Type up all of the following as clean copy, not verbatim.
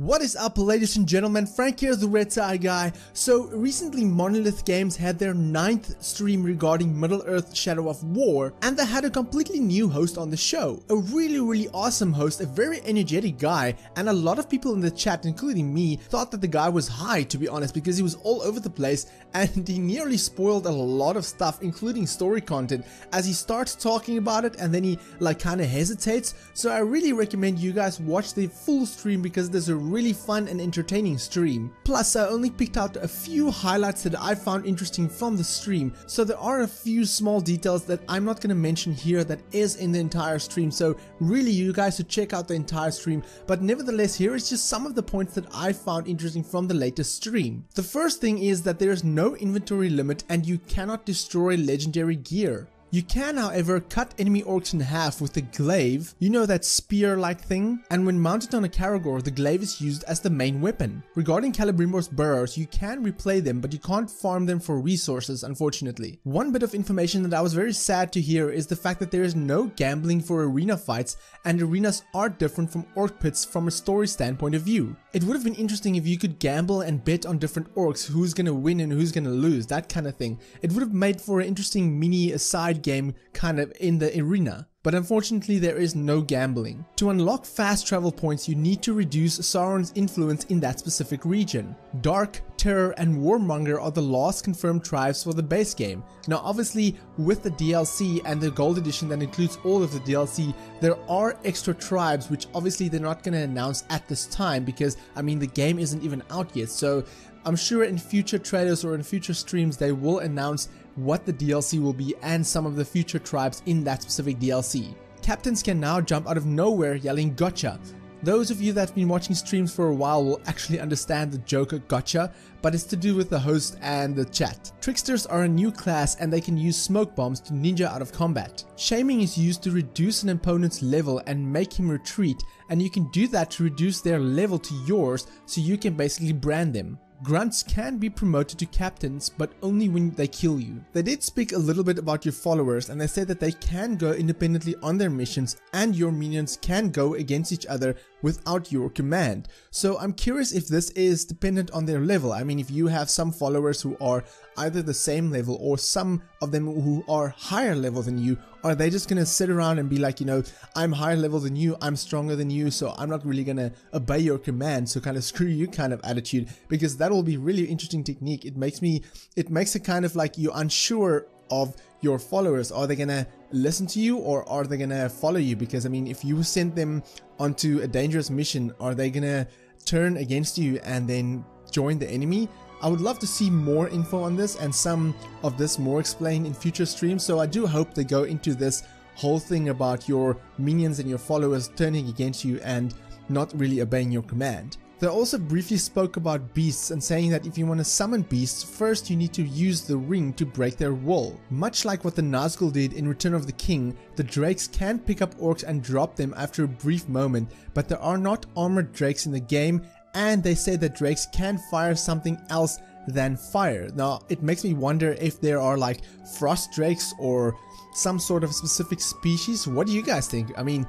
What is up, ladies and gentlemen? Frank here, the Red Tie Guy. So recently Monolith Games had their 9th stream regarding Middle-earth Shadow of War, and they had a completely new host on the show. A really awesome host, a very energetic guy, and a lot of people in the chat, including me, thought that the guy was high, to be honest, because he was all over the place and he nearly spoiled a lot of stuff, including story content, as he starts talking about it and then he kind of hesitates. So I really recommend you guys watch the full stream because there's a really fun and entertaining stream. Plus, I only picked out a few highlights that I found interesting from the stream, so there are a few small details that I'm not going to mention here that is in the entire stream, so really you guys should check out the entire stream. But nevertheless, here is just some of the points that I found interesting from the latest stream. The first thing is that there is no inventory limit and you cannot destroy legendary gear. You can, however, cut enemy orcs in half with the glaive, you know, that spear-like thing, and when mounted on a Caragor, the glaive is used as the main weapon. Regarding Celebrimbor's burrows, you can replay them, but you can't farm them for resources, unfortunately. One bit of information that I was very sad to hear is the fact that there is no gambling for arena fights, and arenas are different from orc pits from a story standpoint of view. It would have been interesting if you could gamble and bet on different orcs, who's gonna win and who's gonna lose, that kind of thing. It would have made for an interesting mini aside game kind of in the arena. But unfortunately there is no gambling. To unlock fast travel points you need to reduce Sauron's influence in that specific region. Dark, Terror and Warmonger are the last confirmed tribes for the base game. Now obviously with the DLC and the gold edition that includes all of the DLC, there are extra tribes which obviously they're not going to announce at this time because I mean the game isn't even out yet, so I'm sure in future trailers or in future streams they will announce what the DLC will be and some of the future tribes in that specific DLC. Captains can now jump out of nowhere yelling gotcha. Those of you that have been watching streams for a while will actually understand the joke gotcha, but it's to do with the host and the chat. Tricksters are a new class and they can use smoke bombs to ninja out of combat. Shaming is used to reduce an opponent's level and make him retreat, and you can do that to reduce their level to yours so you can basically brand them. Grunts can be promoted to captains, but only when they kill you. They did speak a little bit about your followers and they said that they can go independently on their missions and your minions can go against each other without your command. So I'm curious if this is dependent on their level. I mean, if you have some followers who are either the same level or some of them who are higher level than you, are they just gonna sit around and be like, you know, I'm higher level than you, I'm stronger than you, so I'm not really gonna obey your command, so kind of screw you kind of attitude? Because that will be really interesting technique. It makes it kind of like you're unsure of your followers. Are they gonna listen to you or are they gonna follow you? Because I mean, if you send them onto a dangerous mission, are they gonna turn against you and then join the enemy? I would love to see more info on this and some of this more explained in future streams, so I do hope they go into this whole thing about your minions and your followers turning against you and not really obeying your command. They also briefly spoke about beasts and saying that if you want to summon beasts, first you need to use the ring to break their will. Much like what the Nazgul did in Return of the King, the drakes can pick up orcs and drop them after a brief moment, but there are not armored drakes in the game, and they say that drakes can fire something else than fire. Now it makes me wonder if there are like frost drakes or some sort of specific species. What do you guys think? I mean,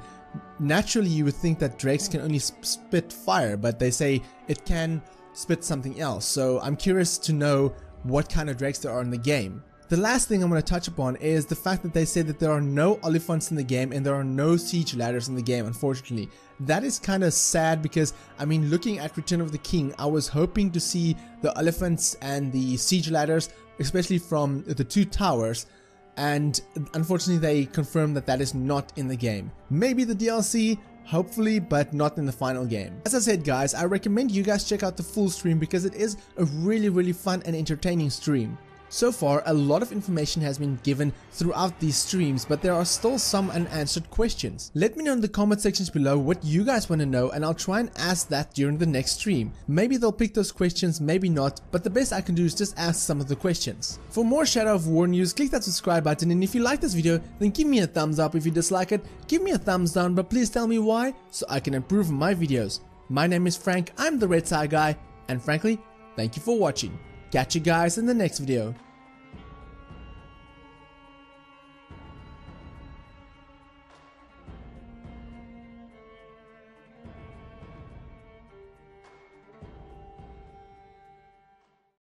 naturally you would think that drakes can only spit fire, but they say it can spit something else, so I'm curious to know what kind of drakes there are in the game. The last thing I'm going to touch upon is the fact that they said that there are no Oliphants in the game and there are no siege ladders in the game, unfortunately. That is kind of sad because, I mean, looking at Return of the King, I was hoping to see the Oliphants and the siege ladders, especially from the two towers, and unfortunately they confirmed that that is not in the game. Maybe the DLC, hopefully, but not in the final game. As I said guys, I recommend you guys check out the full stream because it is a really fun and entertaining stream. So far, a lot of information has been given throughout these streams, but there are still some unanswered questions. Let me know in the comment sections below what you guys want to know and I'll try and ask that during the next stream. Maybe they'll pick those questions, maybe not, but the best I can do is just ask some of the questions. For more Shadow of War news, click that subscribe button, and if you like this video, then give me a thumbs up. If you dislike it, give me a thumbs down, but please tell me why so I can improve my videos. My name is Frank, I'm the Red Tie Guy, and frankly, thank you for watching. Catch you guys in the next video.